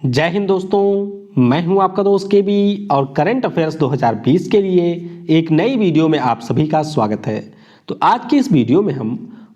जय हिंद दोस्तों, मैं हूं आपका दोस्त केबी और करंट अफेयर्स 2020 के लिए एक नई वीडियो में आप सभी का स्वागत है। तो आज की इस वीडियो में हम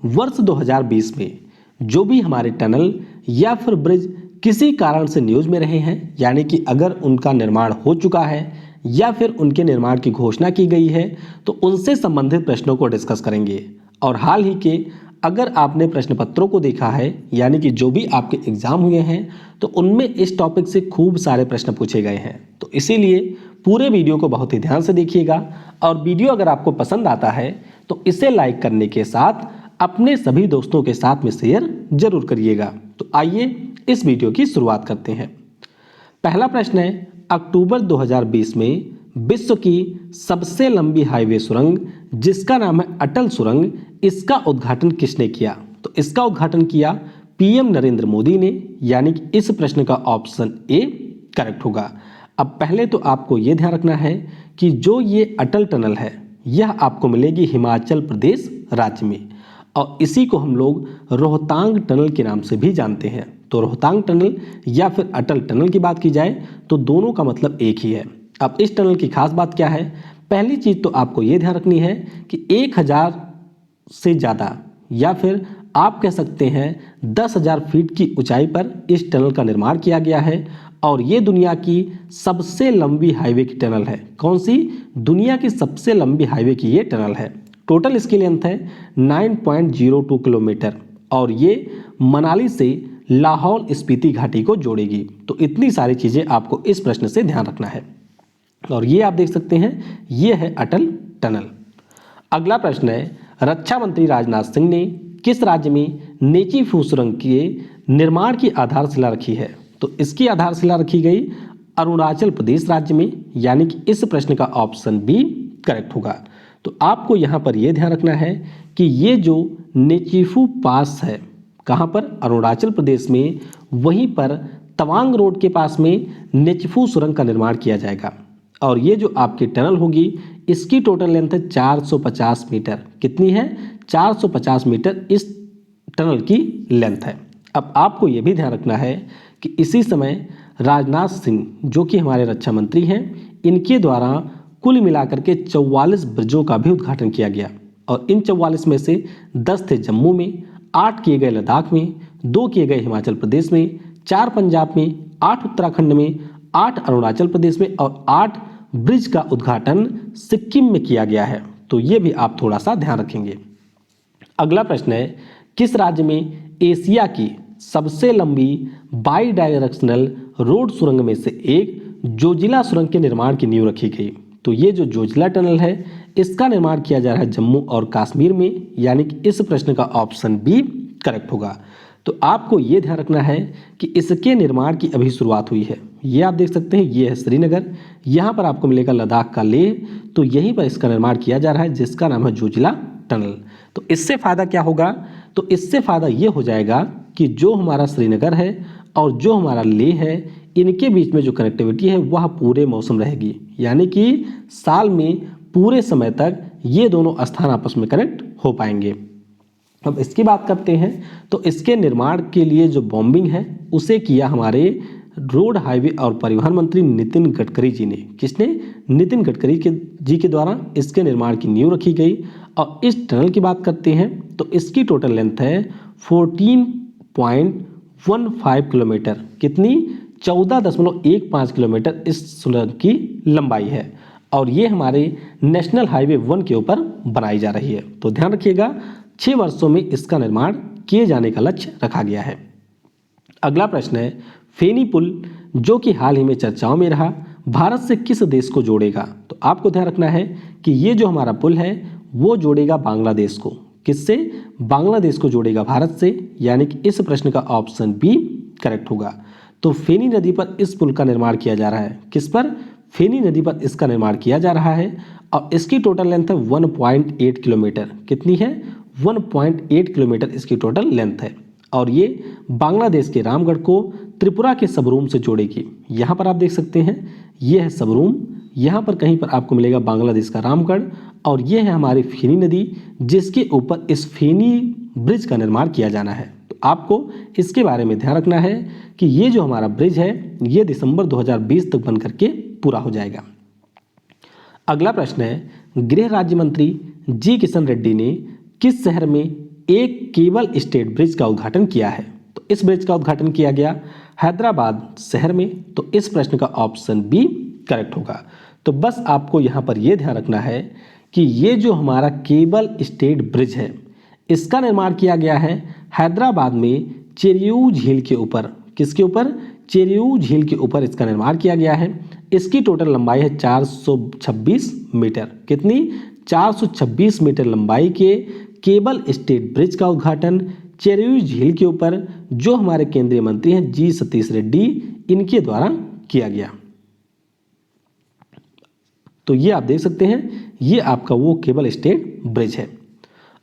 वर्ष 2020 में जो भी हमारे टनल या फिर ब्रिज किसी कारण से न्यूज़ में रहे हैं, यानी कि अगर उनका निर्माण हो चुका है या फिर उनके निर्माण की घोषणा की गई है, तो उनसे संबंधित प्रश्नों को डिस्कस करेंगे। और हाल ही के अगर आपने प्रश्न पत्रों को देखा है, यानी कि जो भी आपके एग्जाम हुए हैं, तो उनमें इस टॉपिक से खूब सारे प्रश्न पूछे गए हैं। तो इसीलिए पूरे वीडियो को बहुत ही ध्यान से देखिएगा और वीडियो अगर आपको पसंद आता है तो इसे लाइक करने के साथ अपने सभी दोस्तों के साथ में शेयर जरूर करिएगा। तो आइए इस वीडियो की शुरुआत करते हैं। पहला प्रश्न है, अक्टूबर 2020 में विश्व की सबसे लंबी हाईवे सुरंग जिसका नाम है अटल सुरंग, इसका उद्घाटन किसने किया? तो इसका उद्घाटन किया पीएम नरेंद्र मोदी ने, यानी कि इस प्रश्न का ऑप्शन ए करेक्ट होगा। अब पहले तो आपको यह ध्यान रखना है कि जो ये अटल टनल है यह आपको मिलेगी हिमाचल प्रदेश राज्य में, और इसी को हम लोग रोहतांग टनल के नाम से भी जानते हैं। तो रोहतांग टनल या फिर अटल टनल की बात की जाए तो दोनों का मतलब एक ही है। अब इस टनल की खास बात क्या है? पहली चीज तो आपको यह ध्यान रखनी है कि 1000 से ज़्यादा या फिर आप कह सकते हैं 10,000 फीट की ऊंचाई पर इस टनल का निर्माण किया गया है, और ये दुनिया की सबसे लंबी हाईवे की टनल है। कौन सी? दुनिया की सबसे लंबी हाईवे की ये टनल है। टोटल इसकी लेंथ है 9.02 किलोमीटर और ये मनाली से लाहौल स्पीति घाटी को जोड़ेगी। तो इतनी सारी चीज़ें आपको इस प्रश्न से ध्यान रखना है, और ये आप देख सकते हैं ये है अटल टनल। अगला प्रश्न है, रक्षा मंत्री राजनाथ सिंह ने किस राज्य में नेची फू सुरंग के निर्माण की आधारशिला रखी है? तो इसकी आधारशिला रखी गई अरुणाचल प्रदेश राज्य में, यानी कि इस प्रश्न का ऑप्शन बी करेक्ट होगा। तो आपको यहाँ पर यह ध्यान रखना है कि ये जो नेचीफू पास है कहाँ पर? अरुणाचल प्रदेश में, वहीं पर तवांग रोड के पास में नेचीफू सुरंग का निर्माण किया जाएगा। और ये जो आपकी टनल होगी इसकी टोटल लेंथ है 450 मीटर। कितनी है? 450 मीटर इस टनल की लेंथ है। अब आपको ये भी ध्यान रखना है कि इसी समय राजनाथ सिंह जो कि हमारे रक्षा मंत्री हैं, इनके द्वारा कुल मिलाकर के 44 ब्रिजों का भी उद्घाटन किया गया, और इन 44 में से 10 थे जम्मू में, 8 किए गए लद्दाख में, 2 किए गए हिमाचल प्रदेश में, 4 पंजाब में, 8 उत्तराखंड में, 8 अरुणाचल प्रदेश में और 8 ब्रिज का उद्घाटन सिक्किम में किया गया है। तो ये भी आप थोड़ा सा ध्यान रखेंगे। अगला प्रश्न है, किस राज्य में एशिया की सबसे लंबी बाई डायरेक्शनल रोड सुरंग में से एक जोजिला सुरंग के निर्माण की नींव रखी गई? तो ये जो जोजिला टनल है इसका निर्माण किया जा रहा है जम्मू और कश्मीर में, यानी कि इस प्रश्न का ऑप्शन बी करेक्ट होगा। तो आपको ये ध्यान रखना है कि इसके निर्माण की अभी शुरुआत हुई है। ये आप देख सकते हैं, ये है श्रीनगर, यहाँ पर आपको मिलेगा लद्दाख का लेह, तो यहीं पर इसका निर्माण किया जा रहा है जिसका नाम है जोजिला टनल। तो इससे फ़ायदा क्या होगा? तो इससे फ़ायदा ये हो जाएगा कि जो हमारा श्रीनगर है और जो हमारा लेह है, इनके बीच में जो कनेक्टिविटी है वह पूरे मौसम रहेगी, यानी कि साल में पूरे समय तक ये दोनों स्थान आपस में कनेक्ट हो पाएंगे। अब इसकी बात करते हैं, तो इसके निर्माण के लिए जो बॉम्बिंग है उसे किया हमारे रोड हाईवे और परिवहन मंत्री नितिन गडकरी जी ने। किसने? नितिन गडकरी जी के द्वारा इसके निर्माण की नींव रखी गई। और इस टनल की बात करते हैं तो इसकी टोटल लेंथ है 14.15 किलोमीटर। कितनी? 14.15 किलोमीटर इस सुरंग की लंबाई है, और ये हमारे नेशनल हाईवे 1 के ऊपर बनाई जा रही है। तो ध्यान रखिएगा 6 वर्षों में इसका निर्माण किए जाने का लक्ष्य रखा गया है। अगला प्रश्न है, फेनी पुल जो कि हाल ही में चर्चाओं में रहा, भारत से किस देश को जोड़ेगा? तो आपको ध्यान रखना है कि ये जो हमारा पुल है वो जोड़ेगा बांग्लादेश को। किससे? बांग्लादेश को जोड़ेगा भारत से, यानी कि इस प्रश्न का ऑप्शन बी करेक्ट होगा। तो फेनी नदी पर इस पुल का निर्माण किया जा रहा है। किस पर? फेनी नदी पर इसका निर्माण किया जा रहा है, और इसकी टोटल लेंथ है 1.8 किलोमीटर। कितनी है? 1.8 किलोमीटर इसकी टोटल लेंथ है, और ये बांग्लादेश के रामगढ़ को त्रिपुरा के सबरूम से जोड़ेगी। यहाँ पर आप देख सकते हैं ये है सबरूम, यहाँ पर कहीं पर आपको मिलेगा बांग्लादेश का रामगढ़, और ये है हमारी फेनी नदी जिसके ऊपर इस फेनी ब्रिज का निर्माण किया जाना है। तो तो आपको इसके बारे में ध्यान रखना है कि ये जो हमारा ब्रिज है ये दिसंबर 2020 तक बन करके पूरा हो जाएगा। अगला प्रश्न है, गृह राज्य मंत्री जी किशन रेड्डी ने किस शहर में एक केबल स्टेट ब्रिज का उद्घाटन किया है? तो इस ब्रिज का उद्घाटन किया गया हैदराबाद शहर में। तो इस प्रश्न का ऑप्शन बी करेक्ट होगा। तो बस आपको यहाँ पर यह ध्यान रखना है कि ये जो हमारा केबल स्टेट ब्रिज है इसका निर्माण किया गया है हैदराबाद में चेरियू झील के ऊपर। किसके ऊपर? चेरियू झील के ऊपर इसका निर्माण किया गया है। इसकी टोटल लंबाई है 426 मीटर। कितनी? 426 मीटर लंबाई के केबल स्टेट ब्रिज का उद्घाटन चेरियू झील के ऊपर जो हमारे केंद्रीय मंत्री हैं जी सतीश रेड्डी इनके द्वारा किया गया। तो ये आप देख सकते हैं, ये आपका वो केबल स्टेट ब्रिज है।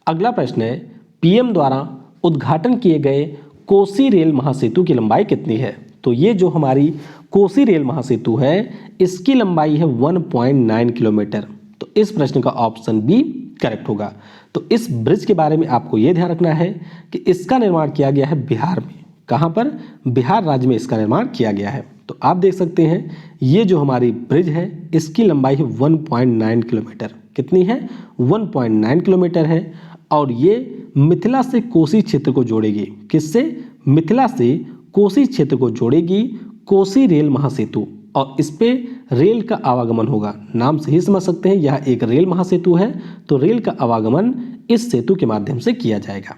अगला प्रश्न है, पीएम द्वारा उद्घाटन किए गए कोसी रेल महासेतु की लंबाई कितनी है? तो ये जो हमारी कोसी रेल महासेतु है इसकी लंबाई है 1.9 किलोमीटर। तो इस प्रश्न का ऑप्शन बी करेक्ट होगा। तो इस ब्रिज के बारे में आपको यह ध्यान रखना है कि इसका निर्माण किया गया है बिहार में। कहाँ पर? बिहार राज्य में इसका निर्माण किया गया है। तो आप देख सकते हैं ये जो हमारी ब्रिज है इसकी लंबाई है 1.9 किलोमीटर। कितनी है? 1.9 किलोमीटर है और ये मिथिला से कोसी क्षेत्र को जोड़ेगी। किससे? मिथिला से कोसी क्षेत्र को जोड़ेगी कोसी रेल महासेतु और इस पे रेल का आवागमन होगा। नाम से ही समझ सकते हैं यह एक रेल महासेतु है, तो रेल का आवागमन इस सेतु के माध्यम से किया जाएगा।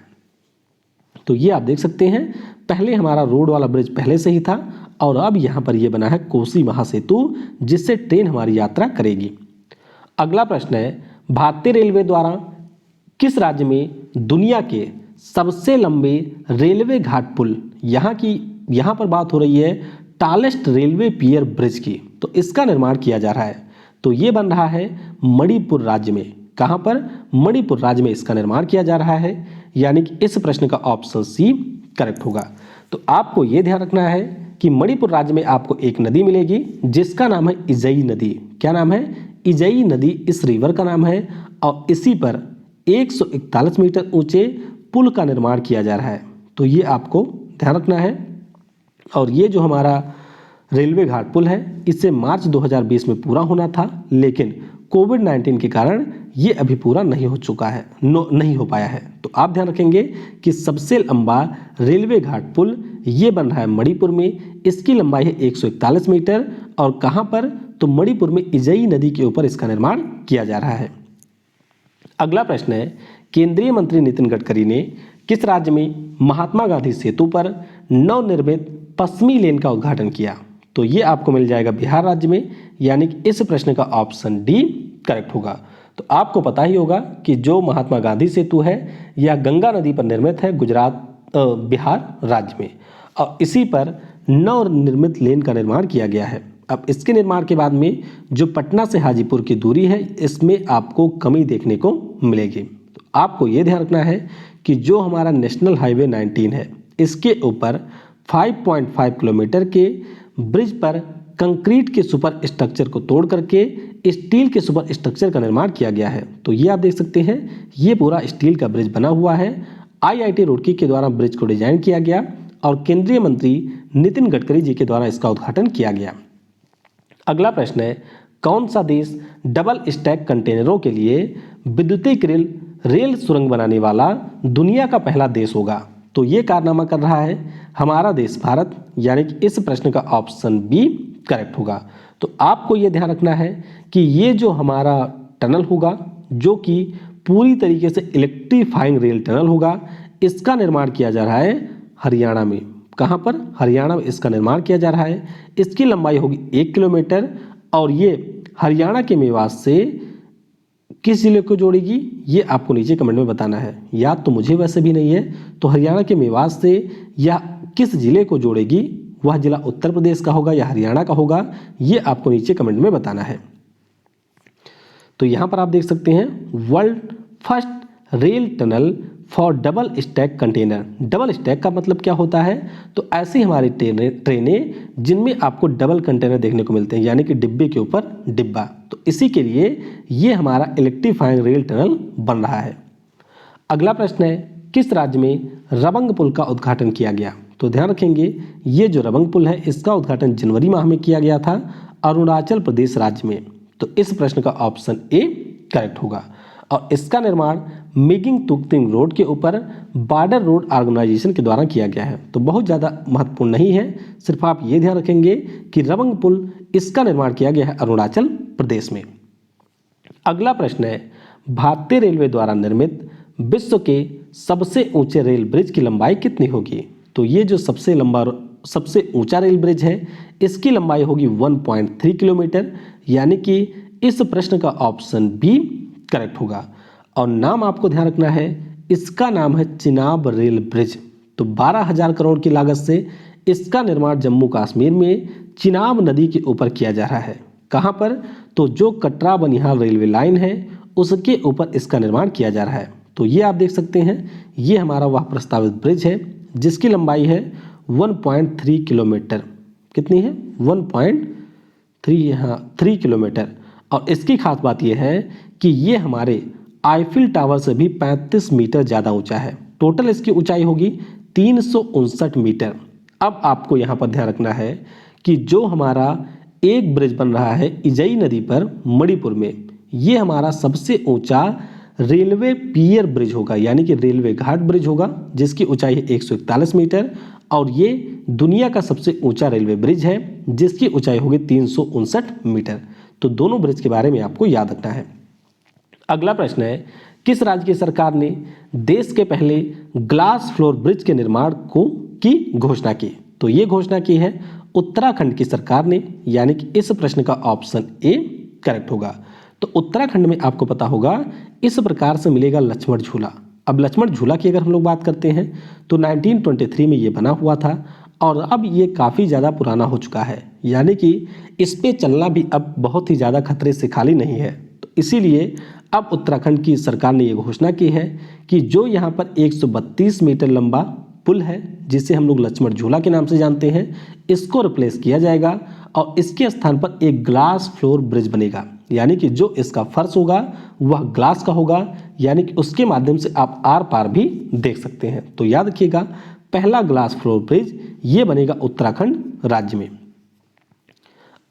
तो ये आप देख सकते हैं पहले हमारा रोड वाला ब्रिज पहले से ही था और अब यहाँ पर यह बना है कोसी महासेतु जिससे ट्रेन हमारी यात्रा करेगी। अगला प्रश्न है, भारतीय रेलवे द्वारा किस राज्य में दुनिया के सबसे लंबे रेलवे घाट पुल, यहाँ पर बात हो रही है टालेस्ट रेलवे पियर ब्रिज की, तो इसका निर्माण किया जा रहा है। तो ये बन रहा है मणिपुर राज्य में। कहाँ पर? मणिपुर राज्य में इसका निर्माण किया जा रहा है, यानी कि इस प्रश्न का ऑप्शन सी करेक्ट होगा। तो आपको ये ध्यान रखना है कि मणिपुर राज्य में आपको एक नदी मिलेगी जिसका नाम है इजई नदी। क्या नाम है? इजई नदी इस रिवर का नाम है और इसी पर 141 मीटर ऊंचे पुल का निर्माण किया जा रहा है। तो ये आपको ध्यान रखना है। और ये जो हमारा रेलवे घाट पुल है इसे मार्च 2020 में पूरा होना था, लेकिन कोविड-19 के कारण ये अभी पूरा नहीं हो चुका है, नहीं हो पाया है। तो आप ध्यान रखेंगे कि सबसे लंबा रेलवे घाट पुल ये बन रहा है मणिपुर में। इसकी लंबाई है 141 मीटर और कहाँ पर? तो मणिपुर में इजई नदी के ऊपर इसका निर्माण किया जा रहा है। अगला प्रश्न है, केंद्रीय मंत्री नितिन गडकरी ने किस राज्य में महात्मा गांधी सेतु पर नवनिर्मित पश्चिमी लेन का उद्घाटन किया? तो ये आपको मिल जाएगा बिहार राज्य में, यानी कि इस प्रश्न का ऑप्शन डी करेक्ट होगा। तो आपको पता ही होगा कि जो महात्मा गांधी सेतु है यह गंगा नदी पर निर्मित है बिहार राज्य में और इसी पर नवनिर्मित लेन का निर्माण किया गया है। अब इसके निर्माण के बाद में जो पटना से हाजीपुर की दूरी है इसमें आपको कमी देखने को मिलेगी। तो आपको ये ध्यान रखना है कि जो हमारा नेशनल हाईवे 19 है इसके ऊपर 5.5 किलोमीटर के ब्रिज पर कंक्रीट के सुपर स्ट्रक्चर को तोड़ करके स्टील के सुपर स्ट्रक्चर का निर्माण किया गया है। तो ये आप देख सकते हैं ये पूरा स्टील का ब्रिज बना हुआ है। IIT रुड़की के द्वारा ब्रिज को डिजाइन किया गया और केंद्रीय मंत्री नितिन गडकरी जी के द्वारा इसका उद्घाटन किया गया। अगला प्रश्न है, कौन सा देश डबल स्टैक कंटेनरों के लिए विद्युतीकृत रेल सुरंग बनाने वाला दुनिया का पहला देश होगा? तो ये कारनामा कर रहा है हमारा देश भारत, यानी कि इस प्रश्न का ऑप्शन बी करेक्ट होगा। तो आपको ये ध्यान रखना है कि ये जो हमारा टनल होगा जो कि पूरी तरीके से इलेक्ट्रीफाइंग रेल टनल होगा, इसका निर्माण किया जा रहा है हरियाणा में। कहाँ पर? हरियाणा में इसका निर्माण किया जा रहा है। इसकी लंबाई होगी 1 किलोमीटर और ये हरियाणा के मेवात से किस जिले को जोड़ेगी ये आपको नीचे कमेंट में बताना है। याद तो मुझे वैसे भी नहीं है, तो हरियाणा के मेवात से या किस जिले को जोड़ेगी, वह जिला उत्तर प्रदेश का होगा या हरियाणा का होगा, ये आपको नीचे कमेंट में बताना है। तो यहाँ पर आप देख सकते हैं world first rail tunnel for double stack container. Double stack का मतलब क्या होता है? तो ऐसी हमारी ट्रेनें जिनमें आपको डबल कंटेनर देखने को मिलते हैं, यानी कि डिब्बे के ऊपर डिब्बा। तो इसी के लिए ये हमारा इलेक्ट्रीफाइंग रेल टनल बन रहा है। अगला प्रश्न है, किस राज्य में रबंग पुल का उद्घाटन किया गया? तो ध्यान रखेंगे, ये जो रबंग पुल है इसका उद्घाटन जनवरी माह में किया गया था अरुणाचल प्रदेश राज्य में। तो इस प्रश्न का ऑप्शन ए करेक्ट होगा। और इसका निर्माण मिगिंग तुक्तिंग रोड के ऊपर बॉर्डर रोड ऑर्गेनाइजेशन के द्वारा किया गया है। तो बहुत ज़्यादा महत्वपूर्ण नहीं है, सिर्फ आप ये ध्यान रखेंगे कि रबंग पुल इसका निर्माण किया गया है अरुणाचल प्रदेश में। अगला प्रश्न है, भारतीय रेलवे द्वारा निर्मित विश्व के सबसे ऊंचे रेल ब्रिज की लंबाई कितनी होगी? तो ये जो सबसे ऊंचा रेल ब्रिज है इसकी लंबाई होगी 1.3 किलोमीटर, यानी कि इस प्रश्न का ऑप्शन बी करेक्ट होगा। और नाम आपको ध्यान रखना है, इसका नाम है चिनाब रेल ब्रिज। तो 12,000 करोड़ की लागत से इसका निर्माण जम्मू कश्मीर में चिनाब नदी के ऊपर किया जा रहा है। कहाँ पर? तो जो कटरा बनिहाल रेलवे लाइन है उसके ऊपर इसका निर्माण किया जा रहा है। तो ये आप देख सकते हैं, ये हमारा वह प्रस्तावित ब्रिज है जिसकी लंबाई है 1.3 किलोमीटर। कितनी है? 1.3 किलोमीटर। और इसकी खास बात यह है कि ये हमारे आईफिल टावर से भी 35 मीटर ज़्यादा ऊंचा है। टोटल इसकी ऊंचाई होगी 359 मीटर। अब आपको यहाँ पर ध्यान रखना है कि जो हमारा एक ब्रिज बन रहा है इजई नदी पर मणिपुर में, ये हमारा सबसे ऊंचा रेलवे पियर ब्रिज होगा, यानी कि रेलवे घाट ब्रिज होगा जिसकी ऊंचाई है 141 मीटर। और ये दुनिया का सबसे ऊंचा रेलवे ब्रिज है जिसकी ऊंचाई होगी 359 मीटर। तो दोनों ब्रिज के बारे में आपको याद रखना है। अगला प्रश्न है, किस राज्य की सरकार ने देश के पहले ग्लास फ्लोर ब्रिज के निर्माण की घोषणा की? तो ये घोषणा की है उत्तराखंड की सरकार ने, यानी कि इस प्रश्न का ऑप्शन ए करेक्ट होगा। तो उत्तराखंड में आपको पता होगा इस प्रकार से मिलेगा लक्ष्मण झूला। अब लक्ष्मण झूला की अगर हम लोग बात करते हैं तो 1923 में ये बना हुआ था और अब ये काफ़ी ज़्यादा पुराना हो चुका है, यानी कि इस पे चलना भी अब बहुत ही ज़्यादा खतरे से खाली नहीं है। तो इसीलिए अब उत्तराखंड की सरकार ने ये घोषणा की है कि जो यहाँ पर 132 मीटर लंबा पुल है जिसे हम लोग लक्ष्मण झूला के नाम से जानते हैं, इसको रिप्लेस किया जाएगा और इसके स्थान पर एक ग्लास फ्लोर ब्रिज बनेगा, यानी कि जो इसका फर्श होगा वह ग्लास का होगा, यानी कि उसके माध्यम से आप आर पार भी देख सकते हैं। तो याद रखिएगा, पहला ग्लास फ्लोर ब्रिज ये बनेगा उत्तराखंड राज्य में।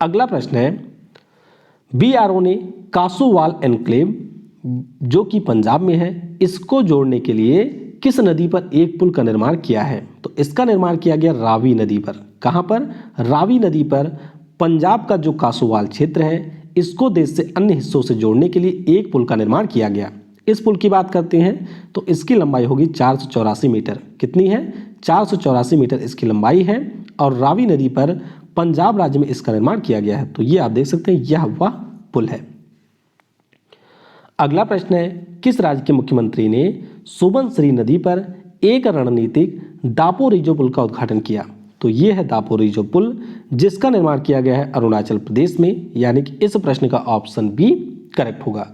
अगला प्रश्न है, बीआरओ ने कासोवाल एनक्लेव जो कि पंजाब में है, इसको जोड़ने के लिए किस नदी पर एक पुल का निर्माण किया है? तो इसका निर्माण किया गया रावी नदी पर। कहाँ पर? रावी नदी पर। पंजाब का जो कासोवाल क्षेत्र है इसको देश से अन्य हिस्सों से जोड़ने के लिए एक पुल का निर्माण किया गया। इस पुल की बात करते हैं तो इसकी लंबाई होगी 484 मीटर। कितनी है? 484 मीटर इसकी लंबाई है और रावी नदी पर पंजाब राज्य में इसका निर्माण किया गया है। तो ये आप देख सकते हैं, यह वह पुल है। अगला प्रश्न है, किस राज्य के मुख्यमंत्री ने सुबनसिरी नदी पर एक रणनीतिक दापोरिजो पुल का उद्घाटन किया? तो ये है दापोरिजो पुल जिसका निर्माण किया गया है अरुणाचल प्रदेश में, यानी कि इस प्रश्न का ऑप्शन बी करेक्ट होगा।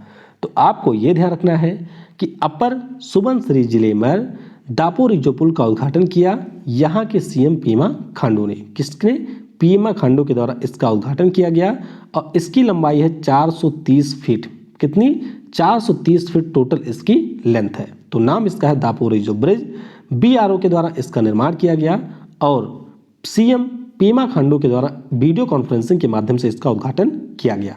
तो आपको ये ध्यान रखना है कि अपर सुबनसिरी जिले में दापोरिजो पुल का उद्घाटन किया यहाँ के सीएम पेमा खांडू ने। किसने? पेमा खांडू के द्वारा इसका उद्घाटन किया गया और इसकी लंबाई है 430 फीट। कितनी? 430 फीट टोटल इसकी लेंथ है। तो नाम इसका है दापोरिजो ब्रिज। बीआरओ के द्वारा इसका निर्माण किया गया और सीएम पेमा खांडू के द्वारा वीडियो कॉन्फ्रेंसिंग के माध्यम से इसका उद्घाटन किया गया।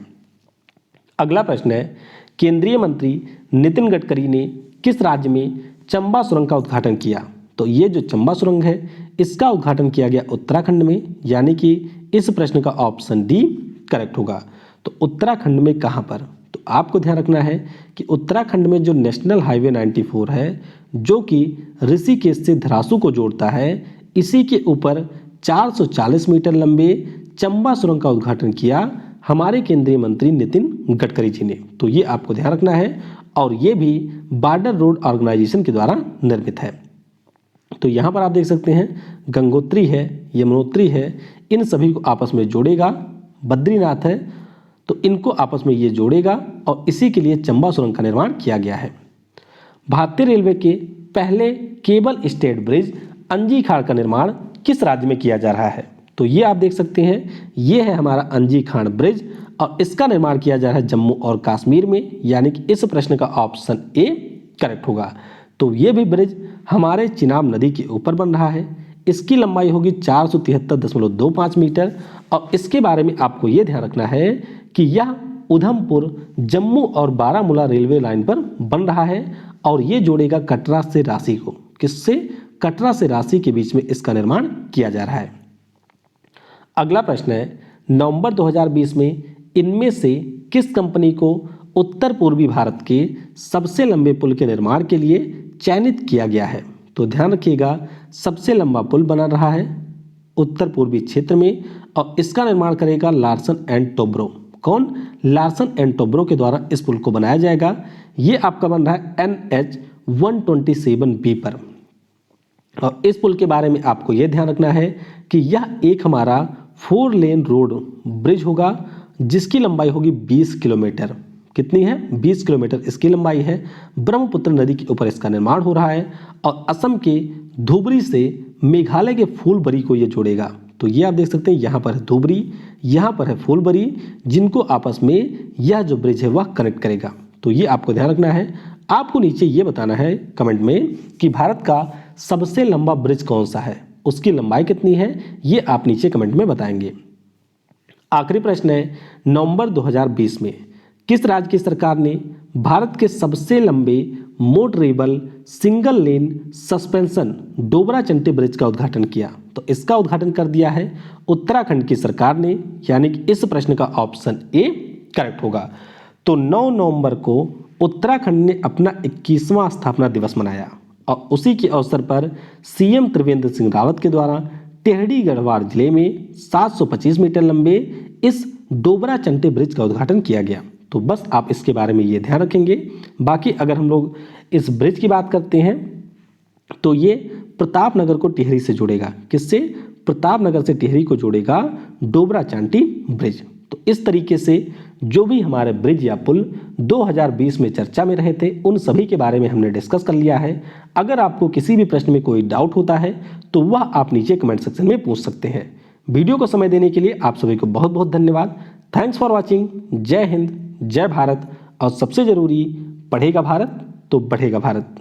अगला प्रश्न है, केंद्रीय मंत्री नितिन गडकरी ने किस राज्य में चंबा सुरंग का उद्घाटन किया? तो ये जो चंबा सुरंग है इसका उद्घाटन किया गया उत्तराखंड में, यानी कि इस प्रश्न का ऑप्शन डी करेक्ट होगा। तो उत्तराखंड में कहाँ पर? तो आपको ध्यान रखना है कि उत्तराखंड में जो नेशनल हाईवे 94 है जो कि ऋषिकेश से धरासू को जोड़ता है, इसी के ऊपर 440 मीटर लंबे चंबा सुरंग का उद्घाटन किया हमारे केंद्रीय मंत्री नितिन गडकरी जी ने। तो ये आपको ध्यान रखना है और ये भी बॉर्डर रोड ऑर्गेनाइजेशन के द्वारा निर्मित है। तो यहाँ पर आप देख सकते हैं गंगोत्री है, यमुनोत्री है, इन सभी को आपस में जोड़ेगा। बद्रीनाथ है तो इनको आपस में ये जोड़ेगा और इसी के लिए चंबा सुरंग का निर्माण किया गया है। भारतीय रेलवे के पहले केबल स्टेड ब्रिज अंजी खाड़ का निर्माण किस राज्य में किया जा रहा है? तो ये आप देख सकते हैं, ये है हमारा अंजी खाड़ ब्रिज और इसका निर्माण किया जा रहा है जम्मू और कश्मीर में, यानी कि इस प्रश्न का ऑप्शन ए करेक्ट होगा। तो ये भी ब्रिज हमारे चिनाब नदी के ऊपर बन रहा है। इसकी लंबाई होगी 473.25 मीटर और इसके बारे में आपको ये ध्यान रखना है कि यह उधमपुर, जम्मू और बारामूला रेलवे लाइन पर बन रहा है और ये जोड़ेगा कटरा से रांची को। किससे? कटरा से रांची के बीच में इसका निर्माण किया जा रहा है। अगला प्रश्न है, नवंबर 2020 में इनमें से किस कंपनी को उत्तर पूर्वी भारत के सबसे लंबे पुल के निर्माण के लिए चयनित किया गया है? तो ध्यान रखिएगा, सबसे लंबा पुल बना रहा है उत्तर पूर्वी क्षेत्र में और इसका निर्माण करेगा लार्सन एंड टोब्रो। कौन? लार्सन एंड टोब्रो के द्वारा इस पुल को बनाया जाएगा। ये आपका बन रहा है NH 127B पर। और इस पुल के बारे में आपको यह ध्यान रखना है कि यह एक हमारा 4 लेन रोड ब्रिज होगा जिसकी लंबाई होगी 20 किलोमीटर। कितनी है? 20 किलोमीटर इसकी लंबाई है। ब्रह्मपुत्र नदी के ऊपर इसका निर्माण हो रहा है और असम के धुबरी से मेघालय के फूलबरी को ये जोड़ेगा। तो ये आप देख सकते हैं, यहाँ पर है धुबरी, यहाँ पर है फूलबरी, जिनको आपस में यह जो ब्रिज है वह कनेक्ट करेगा। तो ये आपको ध्यान रखना है। आपको नीचे ये बताना है कमेंट में कि भारत का सबसे लंबा ब्रिज कौन सा है, उसकी लंबाई कितनी है, ये आप नीचे कमेंट में बताएंगे। आखिरी प्रश्न है, नवंबर 2020 में किस राज्य की सरकार ने भारत के सबसे लंबे मोटरेबल सिंगल लेन सस्पेंशन डोबरा चंटी ब्रिज का उद्घाटन किया? तो इसका उद्घाटन कर दिया है उत्तराखंड की सरकार ने, यानी कि इस प्रश्न का ऑप्शन ए करेक्ट होगा। तो 9 नवंबर को उत्तराखंड ने अपना 21वां स्थापना दिवस मनाया और उसी के अवसर पर CM त्रिवेंद्र सिंह रावत के द्वारा टेहरी गढ़वाल जिले में 725 मीटर लंबे इस डोबरा चंटी ब्रिज का उद्घाटन किया गया। तो बस आप इसके बारे में ये ध्यान रखेंगे। बाकी अगर हम लोग इस ब्रिज की बात करते हैं तो ये प्रतापनगर को टिहरी से जोड़ेगा। किससे? प्रतापनगर से टिहरी को जोड़ेगा डोबरा चांटी ब्रिज। तो इस तरीके से जो भी हमारे ब्रिज या पुल 2020 में चर्चा में रहे थे उन सभी के बारे में हमने डिस्कस कर लिया है। अगर आपको किसी भी प्रश्न में कोई डाउट होता है तो वह आप नीचे कमेंट सेक्शन में पूछ सकते हैं। वीडियो को समय देने के लिए आप सभी को बहुत बहुत धन्यवाद। Thanks for watching. जय हिंद, जय भारत और सबसे जरूरी, पढ़ेगा भारत तो बढ़ेगा भारत।